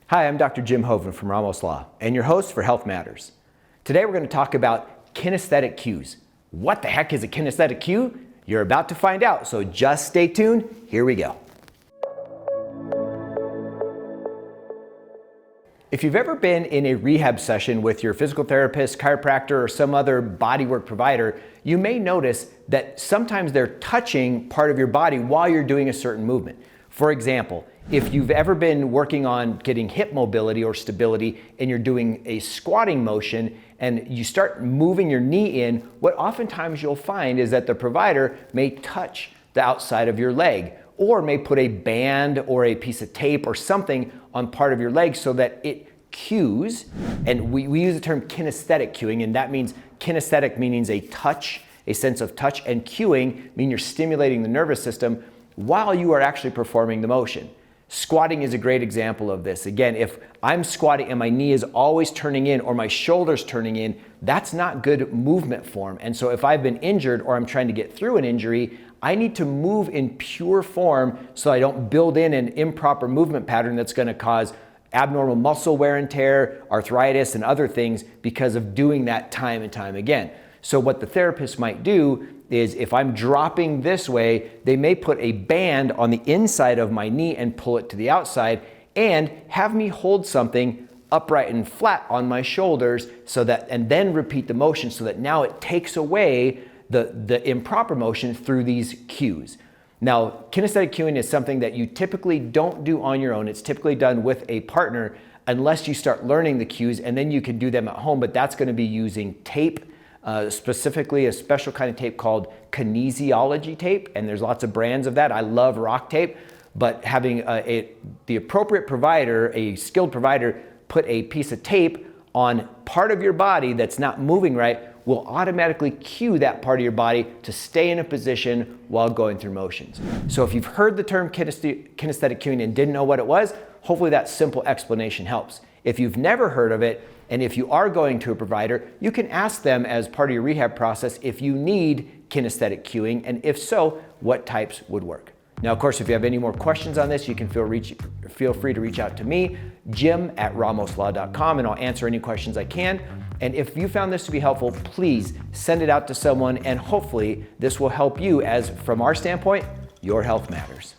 Hi, I'm Dr. Jim Hoven from Ramos Law and your host for Health Matters. Today we're going to talk about kinesthetic cues. What the heck is a kinesthetic cue? You're about to find out, so just stay tuned. Here we go. If you've ever been in a rehab session with your physical therapist, chiropractor, or some other bodywork provider, you may notice that sometimes they're touching part of your body while you're doing a certain movement. For example, if you've ever been working on getting hip mobility or stability and you're doing a squatting motion and you start moving your knee in, what oftentimes you'll find is that the provider may touch the outside of your leg or may put a band or a piece of tape or something on part of your leg so that it cues. And we use the term kinesthetic cueing, and that means kinesthetic means a touch, a sense of touch, and cueing means you're stimulating the nervous system while you are actually performing the motion. Squatting is a great example of this. Again, if I'm squatting and my knee is always turning in or my shoulder's turning in, that's not good movement form. And so if I've been injured or I'm trying to get through an injury, I need to move in pure form so I don't build in an improper movement pattern that's going to cause abnormal muscle wear and tear, arthritis, and other things because of doing that time and time again. So what the therapist might do is if I'm dropping this way, they may put a band on the inside of my knee and pull it to the outside and have me hold something upright and flat on my shoulders so that, and then repeat the motion so that now it takes away the improper motion through these cues. Now, kinesthetic cueing is something that you typically don't do on your own. It's typically done with a partner unless you start learning the cues, and then you can do them at home, but that's going to be using tape. Specifically a special kind of tape called kinesiology tape, and there's lots of brands of that. I love rock tape, but having the appropriate provider, a skilled provider, put a piece of tape on part of your body that's not moving right will automatically cue that part of your body to stay in a position while going through motions. So if you've heard the term kinesthetic cueing and didn't know what it was, hopefully that simple explanation helps. If you've never heard of it, and if you are going to a provider, you can ask them as part of your rehab process if you need kinesthetic cueing, and if so, what types would work. Now, of course, if you have any more questions on this, you can feel free to reach out to me, jim@ramoslaw.com, and I'll answer any questions I can. And if you found this to be helpful, please send it out to someone, and hopefully this will help you as, from our standpoint, your health matters.